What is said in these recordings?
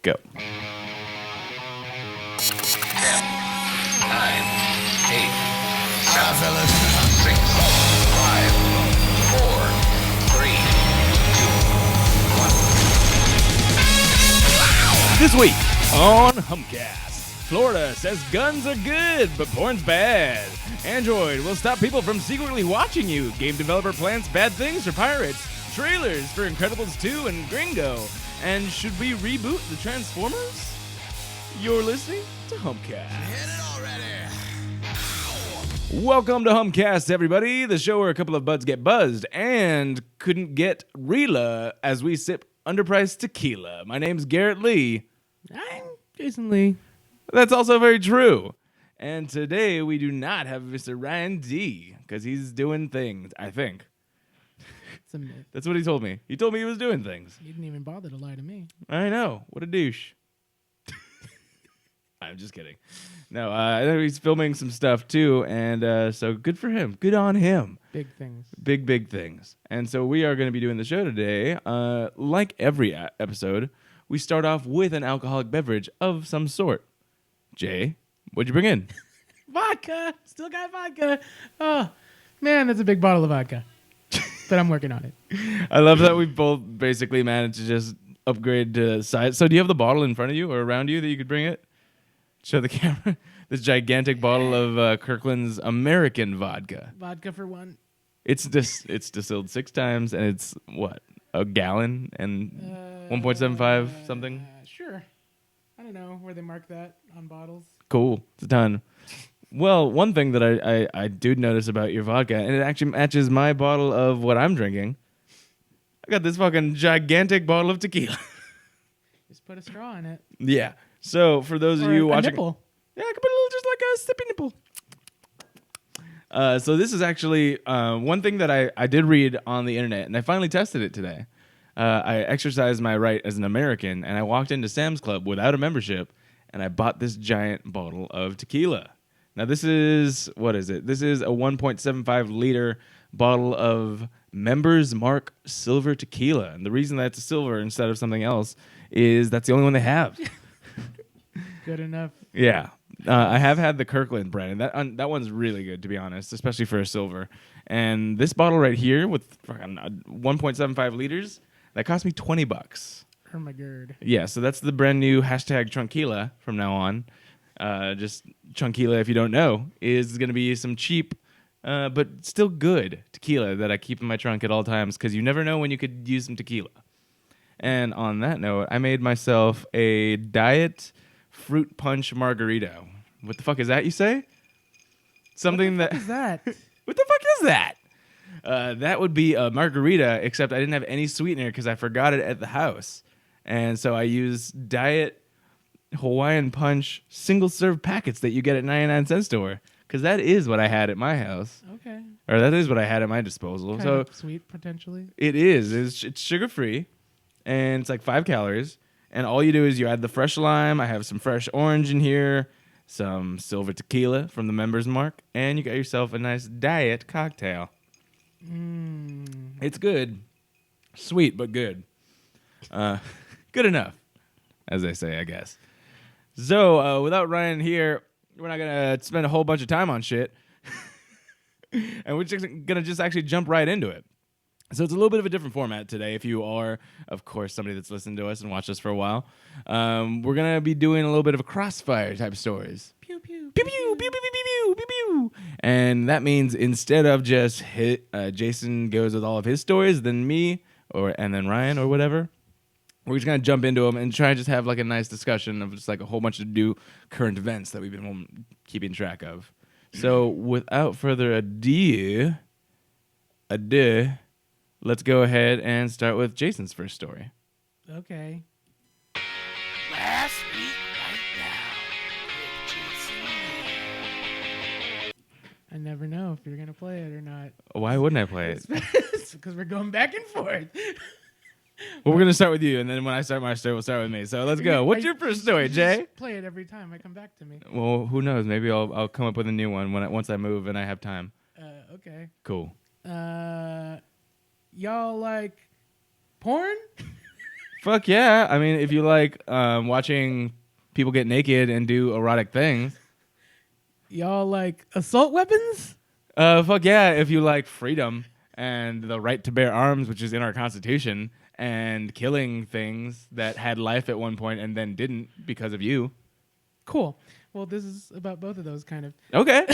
Go. 10, 9, 8, 7, 6, 5, 4, 3, 2, 1. This week on Humpcast, Florida says guns are good, but porn's bad. Android will stop people from secretly watching you. Game developer plans bad things for pirates. Trailers for Incredibles 2 and Gringo. And should we reboot the Transformers? You're listening to Humpcast. Welcome to Humpcast, everybody. The show where a couple of buds get buzzed and couldn't get Rela as we sip underpriced tequila. My name's Garrett Lee. I'm Jason Lee. That's also very true. And today we do not have Mr. Ryan D. because he's doing things, I think. It's a myth. That's what he told me. He told me he was doing things. You didn't even bother to lie to me. I know. What a douche. I'm just kidding. No, I know he's filming some stuff too, and so good for him. Good on him. Big things. Big things. And so we are going to be doing the show today. Like every episode, we start off with an alcoholic beverage of some sort. Jay, what'd you bring in? Vodka. Still got vodka. Oh, man, that's a big bottle of vodka. But I'm working on it. I love that we both basically managed to just upgrade to size. So do you have the bottle in front of you or around you that you could bring it? Show the camera. This gigantic bottle of Kirkland's American vodka. Vodka for one. It's distilled 6 times, and it's, what, a gallon and 1.75 something? Sure. I don't know where they mark that on bottles. Cool. It's a ton. Well, one thing that I did notice about your vodka, and it actually matches my bottle of what I'm drinking. I got this fucking gigantic bottle of tequila. Just put a straw in it. Yeah. So for those of you watching, nipple. yeah, I could put a little, just like a sippy nipple. So this is actually one thing that I did read on the internet, and I finally tested it today. I exercised my right as an American, and I walked into Sam's Club without a membership, and I bought this giant bottle of tequila. Now this is, what is it? This is a 1.75 liter bottle of Members Mark Silver Tequila, and the reason that's a silver instead of something else is that's the only one they have. Good enough. Yeah. I have had the Kirkland brand, and that one's really good, to be honest, especially for a silver. And this bottle right here with 1.75 liters, that cost me $20. Oh my god. Yeah, so that's the brand new hashtag Trunkila from now on. Just Trunkila, if you don't know, is going to be some cheap, but still good tequila that I keep in my trunk at all times because you never know when you could use some tequila. And on that note, I made myself a diet fruit punch margarita. What the fuck is that, you say? Something What is that? What the fuck is that? That would be a margarita, except I didn't have any sweetener because I forgot it at the house. And so I used diet Hawaiian punch single-serve packets that you get at 99-cent store. Because that is what I had at my house. Okay. Or that is what I had at my disposal. Kind so of sweet, potentially. it is. It's sugar-free. And it's like 5 calories. And all you do is you add the fresh lime. I have some fresh orange in here. Some silver tequila from the Members Mark. And you got yourself a nice diet cocktail. It's good. Sweet, but good. Good enough, as they say, I guess. So, without Ryan here, we're not going to spend a whole bunch of time on shit. And we're just going to just actually jump right into it. So it's a little bit of a different format today. If you are, of course, somebody that's listened to us and watched us for a while, we're going to be doing a little bit of a crossfire type stories. Pew, pew, Pew, pew, pew, pew, pew, pew, pew, pew. And that means instead of just Jason goes with all of his stories, then me, and then Ryan or whatever, we're just going to jump into them and try and just have like a nice discussion of just like a whole bunch of new current events that we've been keeping track of. So without further ado, let's go ahead and start with Jason's first story. Okay. Last week right now with Jason Lee. I never know if you're going to play it or not. Why wouldn't I play it? It's because we're going back and forth. Well, we're going to start with you, and then when I start my story, we'll start with me. So let's go. What's your first story, You Jay? just play it every time I come back to me. Well, who knows? Maybe I'll come up with a new one once I move and I have time. Okay. Cool. Y'all like porn? Fuck yeah. I mean, if you like watching people get naked and do erotic things, Y'all like assault weapons? fuck yeah. If you like freedom and the right to bear arms, which is in our Constitution, and killing things that had life at one point and then didn't because of you. Cool. Well, this is about both of those kind of. Okay.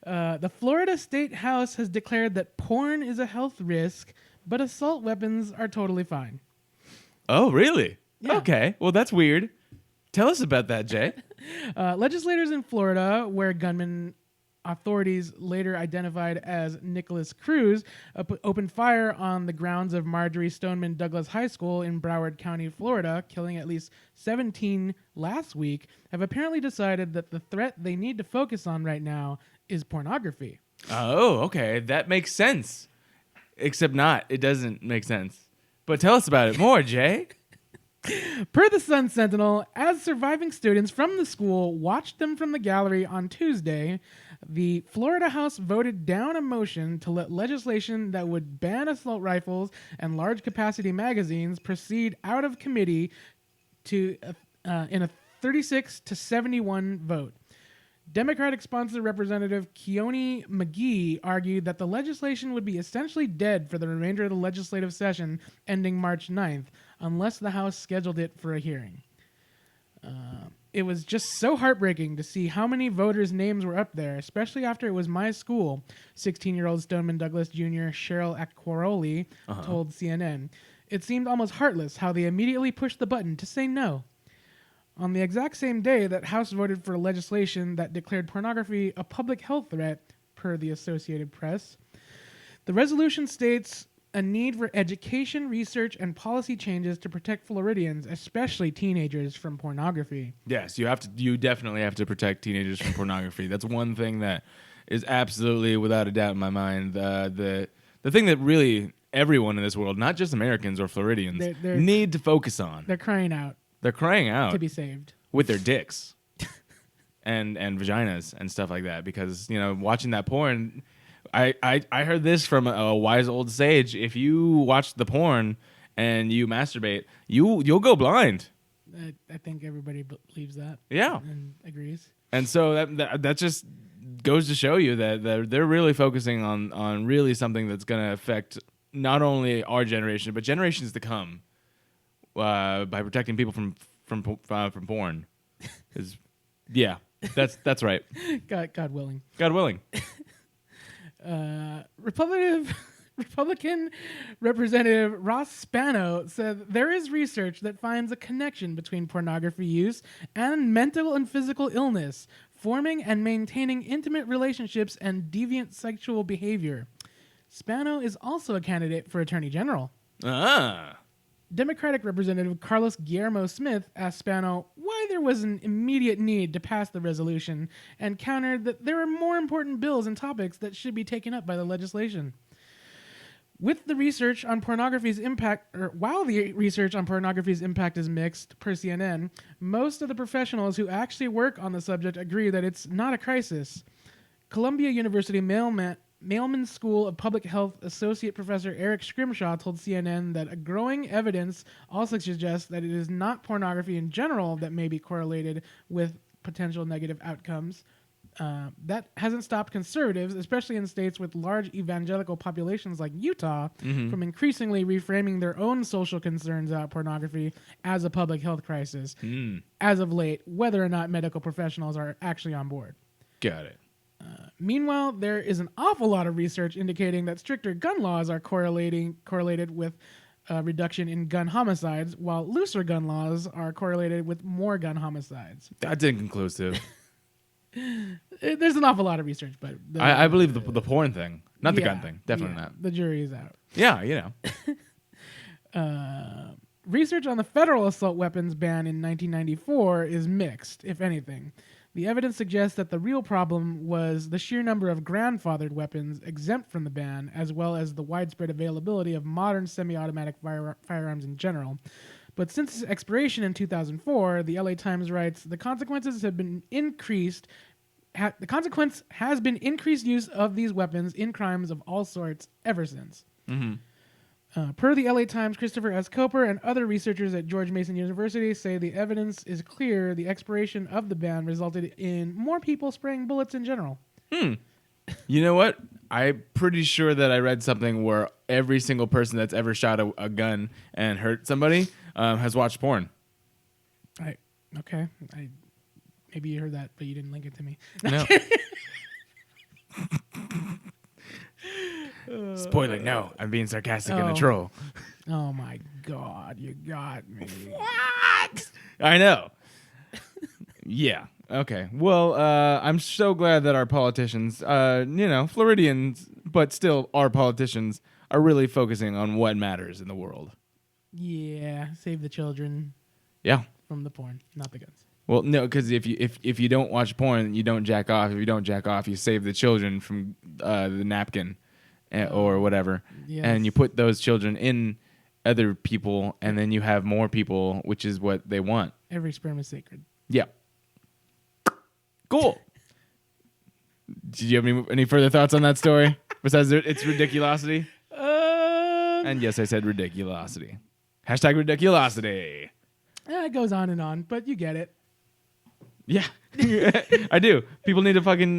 The Florida State House has declared that porn is a health risk, but assault weapons are totally fine. Oh, really? Yeah. Okay. Well, that's weird. Tell us about that, Jay. Legislators in Florida, where gunman authorities later identified as Nicholas Cruz, opened fire on the grounds of Marjorie Stoneman Douglas High School in Broward County, Florida, killing at least 17 last week, have apparently decided that the threat they need to focus on right now is pornography. Oh, okay. That makes sense. Except not. It doesn't make sense. But tell us about it more, Jay. Per the Sun Sentinel, as surviving students from the school watched them from the gallery on Tuesday, the Florida House voted down a motion to let legislation that would ban assault rifles and large capacity magazines proceed out of committee to in a 36 to 71 vote. Democratic sponsor Representative Keone McGee argued that the legislation would be essentially dead for the remainder of the legislative session ending March 9th, unless the House scheduled it for a hearing. It was just so heartbreaking to see how many voters' names were up there, especially after it was my school, 16-year-old Stoneman Douglas Jr. Cheryl Acquaroli told CNN. It seemed almost heartless how they immediately pushed the button to say no. On the exact same day that House voted for legislation that declared pornography a public health threat, per the Associated Press, the resolution states a need for education, research, and policy changes to protect Floridians, especially teenagers, from pornography. Yes, you definitely have to protect teenagers from pornography. That's one thing that is absolutely, without a doubt in my mind, the thing that really everyone in this world, not just Americans or Floridians, need to focus on. They're crying out. They're crying out to be saved with their dicks and vaginas and stuff like that, because watching that porn. I heard this from a wise old sage. If you watch the porn and you masturbate, you'll go blind. I think everybody believes that. Yeah, and agrees. And so that just goes to show you that they're really focusing on really something that's going to affect not only our generation but generations to come by protecting people from porn. Yeah, that's right. God willing. God willing. Republican Representative Ross Spano said there is research that finds a connection between pornography use and mental and physical illness, forming and maintaining intimate relationships and deviant sexual behavior. Spano is also a candidate for Attorney General. Democratic Representative Carlos Guillermo Smith asked Spano why there was an immediate need to pass the resolution and countered that there are more important bills and topics that should be taken up by the legislation. While the research on pornography's impact is mixed, per CNN, most of the professionals who actually work on the subject agree that it's not a crisis. Columbia University Mailman School of Public Health Associate Professor Eric Scrimshaw told CNN that a growing evidence also suggests that it is not pornography in general that may be correlated with potential negative outcomes. That hasn't stopped conservatives, especially in states with large evangelical populations like Utah, from increasingly reframing their own social concerns about pornography as a public health crisis, as of late, whether or not medical professionals are actually on board. Got it. Meanwhile, there is an awful lot of research indicating that stricter gun laws are correlated with reduction in gun homicides, while looser gun laws are correlated with more gun homicides. That's inconclusive. There's an awful lot of research, but I believe the porn thing, not the gun thing. Definitely not. The jury is out. Yeah, Research on the federal assault weapons ban in 1994 is mixed, if anything. The evidence suggests that the real problem was the sheer number of grandfathered weapons exempt from the ban, as well as the widespread availability of modern semi-automatic firearms in general. But since its expiration in 2004, the LA Times writes, the consequence has been increased use of these weapons in crimes of all sorts ever since. Per the LA Times, Christopher S. Coper and other researchers at George Mason University say the evidence is clear the expiration of the ban resulted in more people spraying bullets in general. You know what? I'm pretty sure that I read something where every single person that's ever shot a gun and hurt somebody has watched porn. Okay. Maybe you heard that, but you didn't link it to me. No. Spoiler, no. I'm being sarcastic and a troll. Oh my God, you got me. What? I know. Yeah. Okay. Well, I'm so glad that our politicians, Floridians, but still our politicians, are really focusing on what matters in the world. Yeah, save the children. Yeah. From the porn, not the guns. Well, no, because if you don't watch porn, you don't jack off. If you don't jack off, you save the children from the napkin or whatever, yes. And you put those children in other people, and then you have more people, which is what they want. Every sperm is sacred. Yeah. Cool. Did you have any further thoughts on that story besides its ridiculosity? And yes, I said ridiculosity. Hashtag ridiculosity. Yeah, it goes on and on, but you get it. Yeah, I do. People need to fucking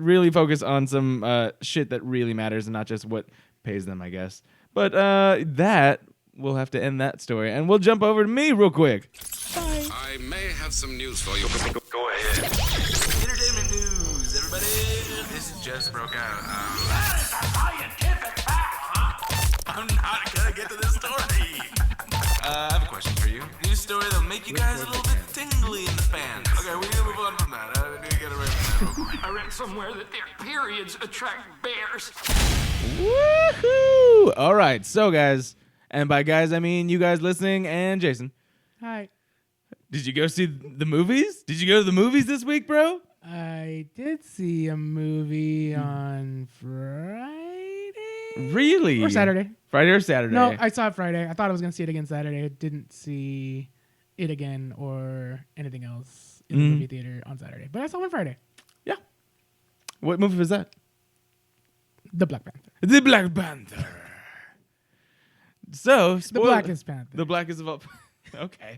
really focus on some shit that really matters and not just what pays them, I guess. But that, we'll have to end that story. And we'll jump over to me real quick. Bye. I may have some news for you. Go ahead. Entertainment news, everybody. This just broke out. That is a scientific fact, huh? I'm not gonna get to this story. I have a question for you. News story that'll make you guys a little bit tingly in the fans. Okay, we need to move on from that. I need to get it right from that. I read somewhere that their periods attract bears. Woohoo! All right, so guys, and by guys I mean you guys listening and Jason. Hi. Did you go see the movies? Did you go to the movies this week, bro? I did see a movie on Friday. Really? Or Saturday. Friday or Saturday? No, I saw it Friday. I thought I was going to see it again Saturday. I didn't see it again or anything else in the movie theater on Saturday. But I saw one Friday. Yeah. What movie was that? The Black Panther. The Black Panther. So, The Blackest Panther. The blackest of all. Okay.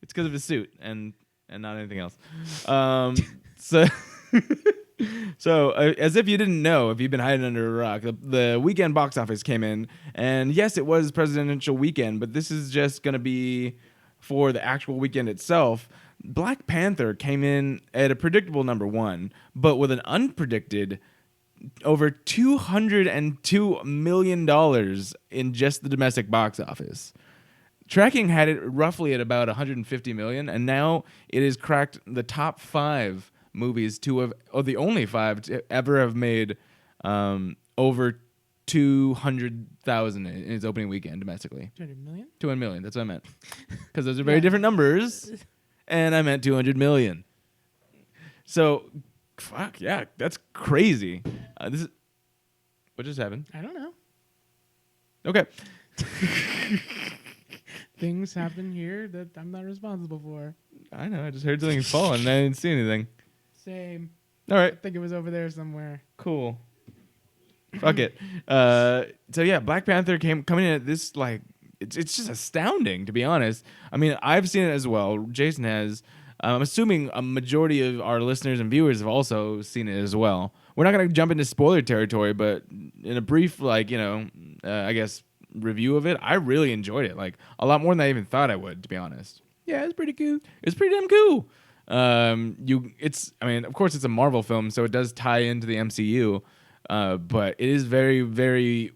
It's because of his suit and not anything else. So, as if you didn't know, if you've been hiding under a rock, the weekend box office came in, and yes, it was presidential weekend, but this is just going to be for the actual weekend itself. Black Panther came in at a predictable number one, but with an unpredicted over $202 million in just the domestic box office. Tracking had it roughly at about 150 million, and now it has cracked the top 5 movies to have, or the only 5 to ever have made over 200,000 in its opening weekend domestically. 200 million? 200 million, that's what I meant. Because those are very different numbers, and I meant 200 million. So, fuck, yeah, that's crazy. This is what just happened? I don't know. Okay. Things happen here that I'm not responsible for. I know, I just heard something fall and I didn't see anything. Same. All right. I think it was over there somewhere. Cool. Fuck it. So yeah, Black Panther coming in at this, like, it's just astounding, to be honest. I mean, I've seen it as well. Jason has. I'm assuming a majority of our listeners and viewers have also seen it as well. We're not going to jump into spoiler territory, but in a brief, like, I guess, review of it, I really enjoyed it. Like, a lot more than I even thought I would, to be honest. Yeah, it's pretty cool. It's pretty damn cool. Of course, it's a Marvel film, so it does tie into the MCU, but it is very, very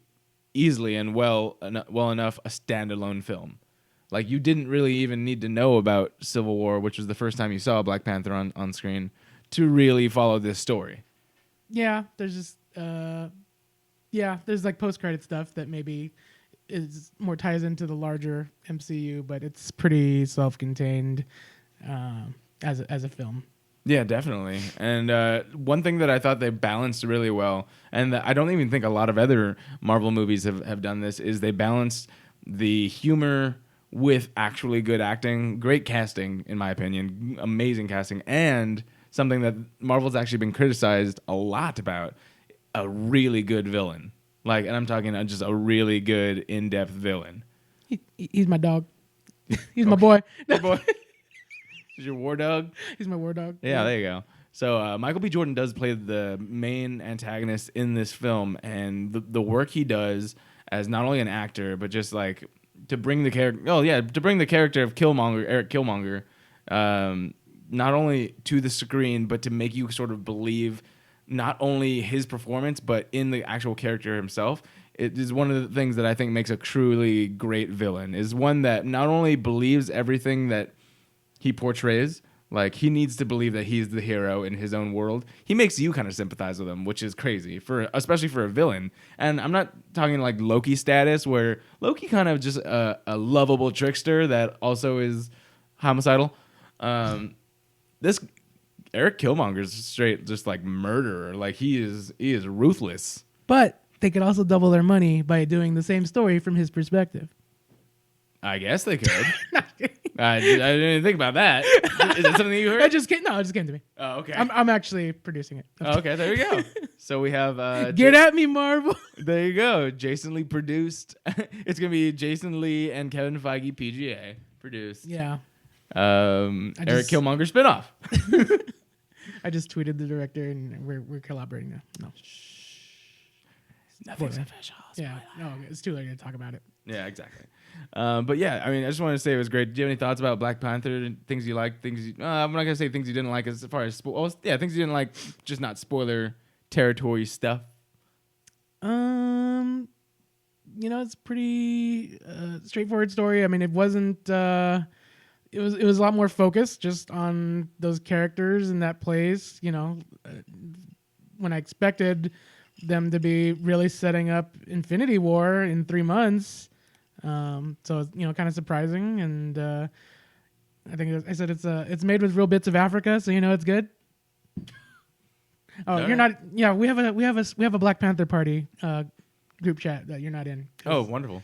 easily and well enough a standalone film. Like, you didn't really even need to know about Civil War, which was the first time you saw Black Panther on screen, to really follow this story. Yeah, there's just there's like post-credit stuff that maybe is more ties into the larger MCU, but it's pretty self-contained as a film. Yeah, definitely. And one thing that I thought they balanced really well, and I don't even think a lot of other Marvel movies have done this, is they balanced the humor with actually good acting, great casting, in my opinion, amazing casting, and something that Marvel's actually been criticized a lot about, a really good villain. Like, and I'm talking just a really good in-depth villain. He's my dog. He's my boy. Your boy. Is your war dog? He's my war dog. Yeah, there you go. So Michael B. Jordan does play the main antagonist in this film, and the work he does as not only an actor, but just like to bring the character. Oh yeah, to bring the character of Eric Killmonger, not only to the screen, but to make you sort of believe not only his performance, but in the actual character himself. It is one of the things that I think makes a truly great villain. Is one that not only believes everything that he portrays. Like, he needs to believe that he's the hero in his own world. He makes you kind of sympathize with him, which is crazy, especially for a villain. And I'm not talking like Loki status, where Loki kind of just a lovable trickster that also is homicidal. This Eric Killmonger's straight just like murderer. Like, he is ruthless. But they could also double their money by doing the same story from his perspective. I guess they could. I didn't even think about that. Is that something you heard? It just came to me. Oh, okay. I'm actually producing it. Oh, okay, there you go. So we have Get at me, Marvel. There you go. Jason Lee produced. It's gonna be Jason Lee and Kevin Feige PGA produced. Yeah. Eric Killmonger spinoff. I just tweeted the director, and we're collaborating now. No. Nothing's official. Yeah. No, it's too late to talk about it. Yeah, exactly. But yeah, I mean, I just wanted to say it was great. Do you have any thoughts about Black Panther? Things you like? I'm not gonna say things you didn't like as far as things you didn't like, just not spoiler territory stuff. It's pretty straightforward story. I mean, it wasn't. It was a lot more focused just on those characters in that place. When I expected them to be really setting up Infinity War in 3 months. So kind of surprising, and I think I said it's made with real bits of Africa, so it's good. Oh, you're not. Yeah, we have a Black Panther party group chat that you're not in. Oh, wonderful.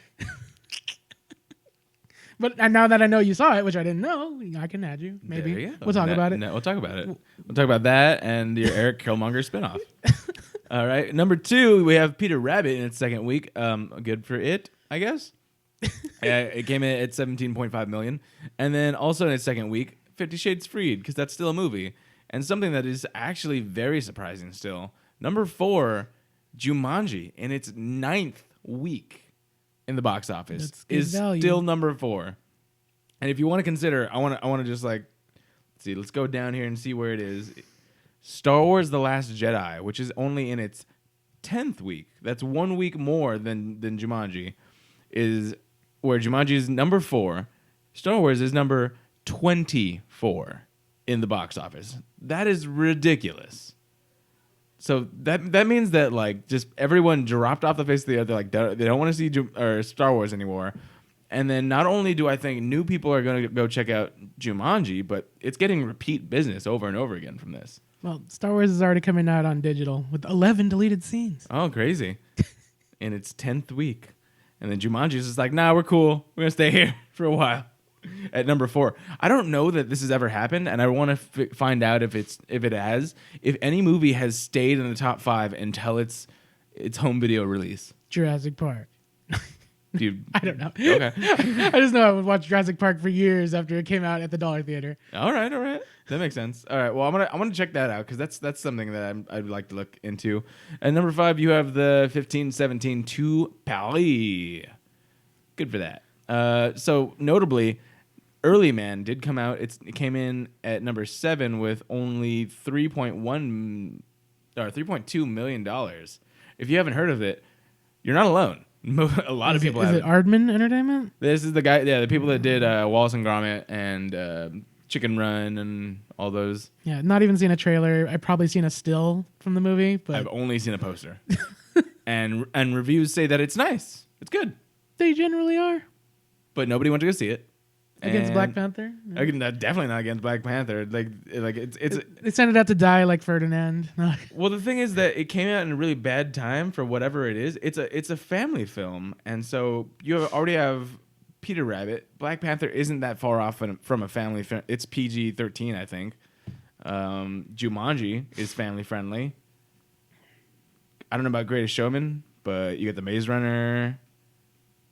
But now that I know you saw it, which I didn't know, I can add you. Maybe we'll talk about it. We'll talk about it. We'll talk about that and your Eric Killmonger spinoff. All right, number 2, we have Peter Rabbit in its second week. Good for it, I guess. Yeah, it came in at 17.5 million, and then also in its second week, 50 Shades Freed, because that's still a movie, and something that is actually very surprising still. Number 4, Jumanji in its 9th week in the box office is still number 4. And if you want to consider, I want to just like see. Let's go down here and see where it is. Star Wars: The Last Jedi, which is only in its 10th week. That's 1 week more than Jumanji. Is where Jumanji is number 4. Star Wars is number 24 in the box office. That is ridiculous. So that means that like just everyone dropped off the face of the earth. They're like they don't want to see Star Wars anymore. And then not only do I think new people are going to go check out Jumanji, but it's getting repeat business over and over again from this. Well, Star Wars is already coming out on digital with 11 deleted scenes. Oh, crazy. In its 10th week. And then Jumanji is just like, nah, we're cool. We're going to stay here for a while. At number 4. I don't know that this has ever happened, and I want to find out if it has. If any movie has stayed in the top 5 until its home video release. Jurassic Park. Dude, I don't know. Okay. I just know I would watch Jurassic Park for years after it came out at the Dollar Theater. All right. That makes sense. All right. Well, I'm gonna check that out because that's something that I'd like to look into. And number 5, you have the 1517 to Paris. Good for that. So notably, Early Man did come out. It came in at number 7 with only $3.2 million. If you haven't heard of it, you're not alone. A lot of people have. Is it Aardman Entertainment? This is the guy, the people that did Wallace and Gromit and Chicken Run and all those. Yeah, not even seen a trailer. I've probably seen a still from the movie, but I've only seen a poster. and reviews say that it's nice. It's good. They generally are. But nobody went to go see it. Against Black Panther? No. Definitely not against Black Panther. Like it's they sent it out to die like Ferdinand. Well, the thing is that it came out in a really bad time for whatever it is. It's a family film, and so you already have Peter Rabbit. Black Panther isn't that far off from a family film. It's PG-13, I think. Jumanji is family friendly. I don't know about Greatest Showman, but you get the Maze Runner.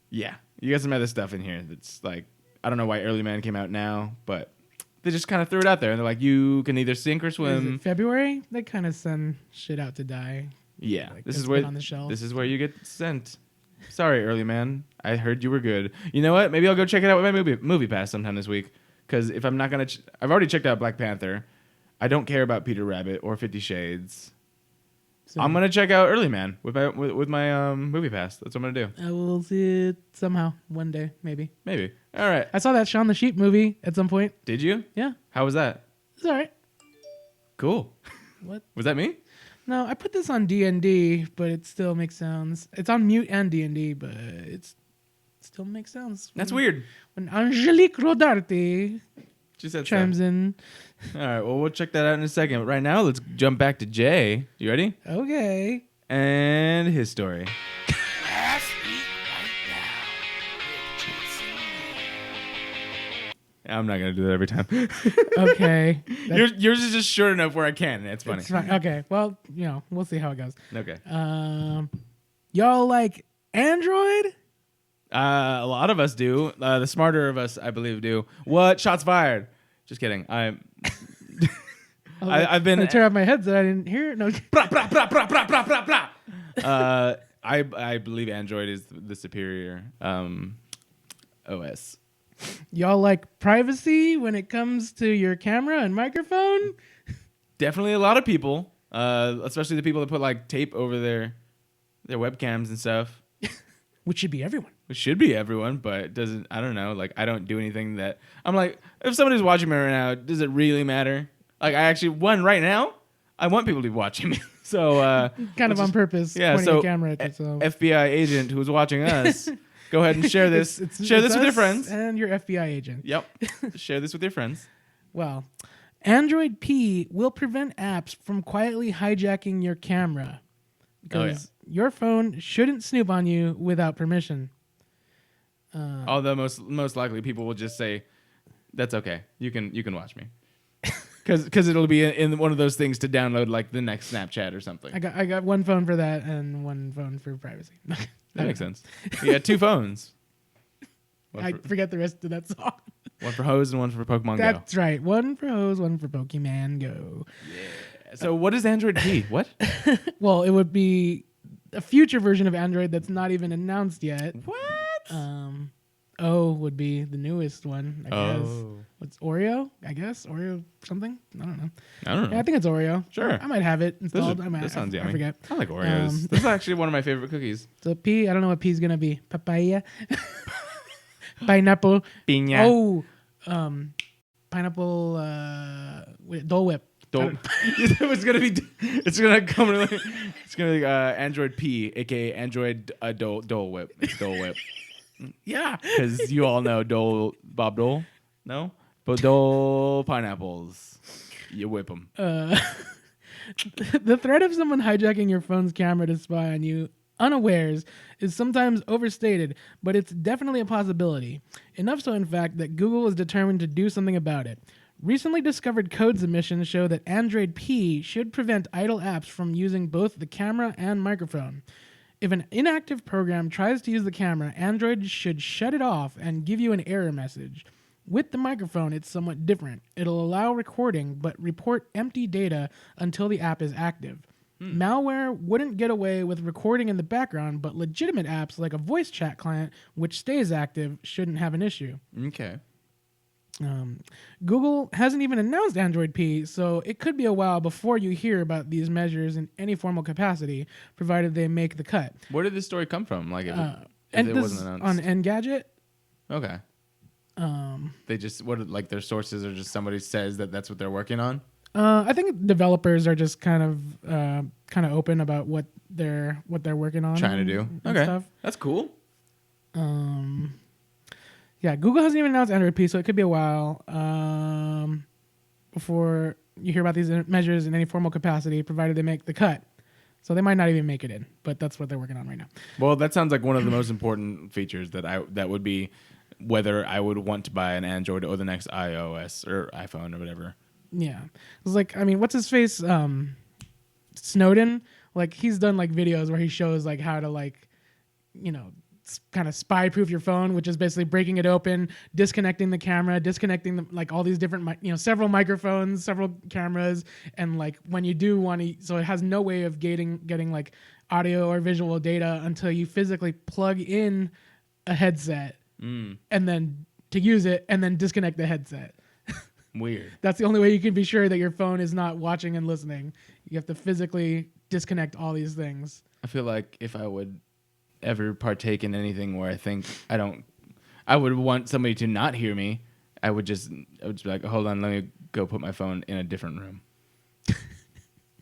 Yeah, you got some other stuff in here that's like, I don't know why Early Man came out now, but they just kind of threw it out there. And they're like, you can either sink or Is swim. it February? They kind of send shit out to die. Yeah, Like, this it's is where been on the shelf. this is where you get sent. Sorry, Early Man. I heard you were good. You know what? Maybe I'll go check it out with my movie pass sometime this week. Because if I'm not gonna, I've already checked out Black Panther. I don't care about Peter Rabbit or 50 Shades. So I'm gonna check out Early Man with my movie pass. That's what I'm gonna do. I will see it somehow one day, maybe. Maybe. All right. I saw that Shaun the Sheep movie at some point. Did you? Yeah, How was that? it's all right. Cool. What? Was that me? No, I put this on D&D, but it still makes sounds. It's on mute and D&D, but it still makes sounds. That's weird. When Angelique Rodarte She said so. chimes in. All right. Well, we'll check that out in a second. But right now, let's jump back to Jay. You ready? Okay. And his story. I'm not gonna do that every time. Okay. Yours is just short enough where I can. And it's funny. It's fine. Okay. Well, we'll see how it goes. Okay. Y'all like Android? A lot of us do. The smarter of us, I believe, do. What? Shots fired. Just kidding. I've been. I turned off my headset. I didn't hear it. No. Blah, blah, blah, blah, blah, blah, blah, blah. I believe Android is the superior OS. Y'all like privacy when it comes to your camera and microphone? Definitely a lot of people, especially the people that put like tape over their webcams and stuff. Which should be everyone. It should be everyone, but it doesn't. I don't know. Like, I don't do anything that I'm like. If somebody's watching me right now, does it really matter? Like, I actually right now. I want people to be watching me. So Kind of on purpose. Yeah. Pointing So a camera at yourself. FBI agent who's watching us, go ahead and share this. Share this with your us friends. and your FBI agent. Yep. Share this with your friends. Well, Android P will prevent apps from quietly hijacking your camera because your phone shouldn't snoop on you without permission. Although most likely people will just say, "That's okay. You can watch me," because it'll be in one of those things to download like the next Snapchat or something. I got one phone for that and one phone for privacy. That makes sense. You got two phones. I forget the rest of that song. One for Hose and one for Pokemon Go. That's right. One for Hose, one for Pokemon Go. So what is Android P? What? Well, it would be a future version of Android that's not even announced yet. What? O would be the newest one, I guess. Oh. What's Oreo? I guess Oreo something. I don't know. I don't know. Yeah, I think it's Oreo. Sure. I might have it installed. That sounds yummy. I forget. I like Oreos. This is actually one of my favorite cookies. So P, I don't know what P's gonna be. Papaya, pineapple. Piña. Oh, pineapple. Dole Whip. It's gonna be. It's gonna come. It's gonna be Android P, aka Android Dole Whip. It's Dole Whip. Yeah. Because you all know Bob Dole. No, but Dole pineapples. You whip them. The threat of someone hijacking your phone's camera to spy on you unawares is sometimes overstated, but it's definitely a possibility. Enough so, in fact, that Google is determined to do something about it. Recently discovered code submissions show that Android P should prevent idle apps from using both the camera and microphone. If an inactive program tries to use the camera, Android should shut it off and give you an error message. With the microphone, it's somewhat different. It'll allow recording, but report empty data until the app is active. Malware wouldn't get away with recording in the background, but legitimate apps like a voice chat client, which stays active, shouldn't have an issue. Okay. Google hasn't even announced Android P, so it could be a while before you hear about these measures in any formal capacity, provided they make the cut. Where did this story come from? Like, if And it this wasn't announced. on Engadget. Okay. They just like their sources are just somebody says that's what they're working on. I think developers are just kind of open about what they're working on, Trying to do. and Okay. stuff. That's cool. Yeah, Google hasn't even announced Android P, so it could be a while before you hear about these measures in any formal capacity, provided they make the cut. So they might not even make it in, but that's what they're working on right now. Well, that sounds like one of the most important features that would be whether I would want to buy an Android or the next iOS or iPhone or whatever. Yeah, it's like, I mean, what's his face? Snowden like he's done like videos where he shows like how to like, you know, kind of spy proof your phone, which is basically breaking it open, disconnecting the camera, disconnecting the, like all these different, several microphones, several cameras. And like when you do want to, so it has no way of getting like audio or visual data until you physically plug in a headset and then to use it and then disconnect the headset. Weird. That's the only way you can be sure that your phone is not watching and listening. You have to physically disconnect all these things. I feel like if I would ever partake in anything where I would want somebody to not hear me, I would just be like, hold on, let me go put my phone in a different room.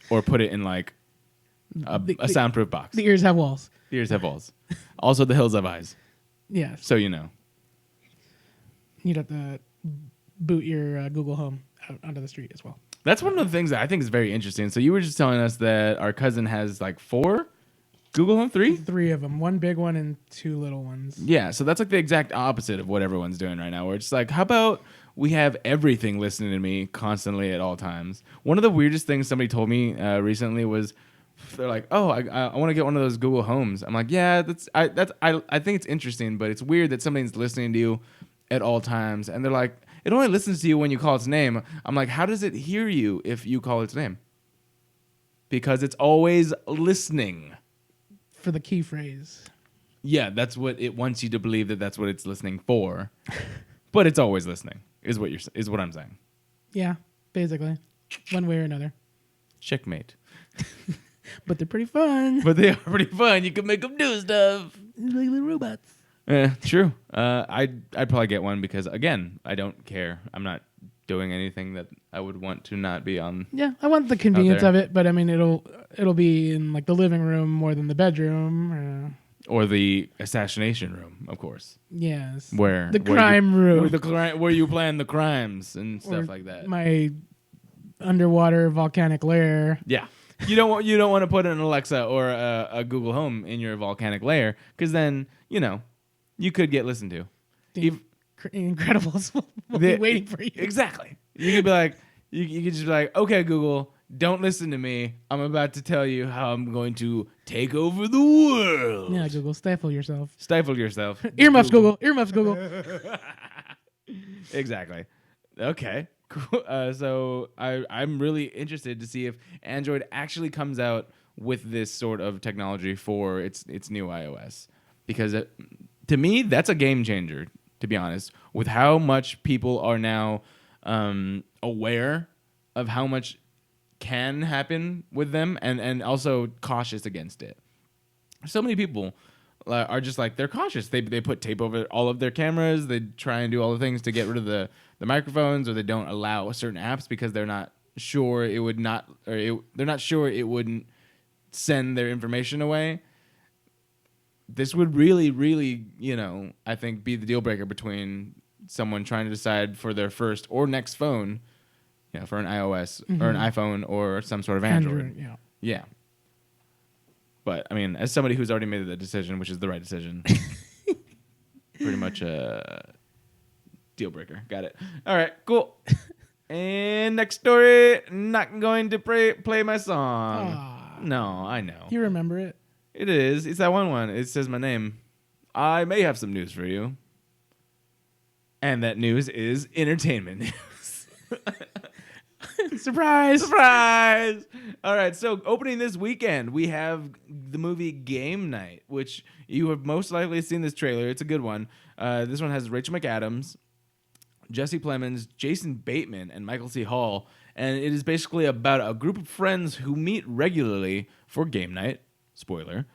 Or put it in like a soundproof box. The ears have walls. The ears have walls. Also, the hills have eyes. Yes. So you know. You'd have to boot your Google Home out onto the street as well. That's one of the things that I think is very interesting. So you were just telling us that our cousin has like 4 Google Home, 3? 3 of them. 1 big one and 2 little ones. Yeah, so that's like the exact opposite of what everyone's doing right now. Where it's like, how about we have everything listening to me constantly at all times? One of the weirdest things somebody told me recently was, they're like, oh, I want to get one of those Google Homes. I'm like, yeah, I think it's interesting, but it's weird that somebody's listening to you at all times. And they're like, it only listens to you when you call its name. I'm like, how does it hear you if you call its name? Because it's always listening. For the key phrase. Yeah, that's what it wants you to believe, that's what it's listening for. But it's always listening, is what I'm saying. Yeah, basically. One way or another. Checkmate. But they're pretty fun. But they are pretty fun. You can make them do stuff. Like little robots. True. I'd probably get one because, again, I don't care. I'm not doing anything that I would want to not be on. Yeah, I want the convenience there. of it, but I mean, it'll be in like the living room more than the bedroom. Or the assassination room, of course. Yes. Where the crime room. Where you plan the crimes and stuff Or like that. My underwater volcanic lair. Yeah. You don't want to put an Alexa or a Google Home in your volcanic lair because then, you could get listened to. Incredibles will be waiting for you. Exactly. You could be like, you could just be like, okay, Google, don't listen to me. I'm about to tell you how I'm going to take over the world. Yeah, Google, stifle yourself. Stifle yourself. Earmuffs, Google. Earmuffs, Google. Exactly. Okay. Cool. So I'm really interested to see if Android actually comes out with this sort of technology for its new iOS, because to me that's a game changer. To be honest, with how much people are now aware of how much can happen with them, and also cautious against it. So many people are just like, they're cautious. They put tape over all of their cameras. They try and do all the things to get rid of the microphones, or they don't allow certain apps because they're not sure it would not, they're not sure it wouldn't send their information away. This would really, really, I think be the deal breaker between someone trying to decide for their first or next phone, for an iOS or an iPhone or some sort of Android. Yeah. But I mean, as somebody who's already made the decision, which is the right decision, pretty much a deal breaker. Got it. All right, cool. And next story, not going to play my song. Aww. No, I know. You remember it? It is. It's that one. It says my name. I may have some news for you. And that news is entertainment news. Surprise! Surprise! All right, so opening this weekend, we have the movie Game Night, which you have most likely seen this trailer. It's a good one. This one has Rachel McAdams, Jesse Plemons, Jason Bateman, and Michael C. Hall. And it is basically about a group of friends who meet regularly for game night, spoiler,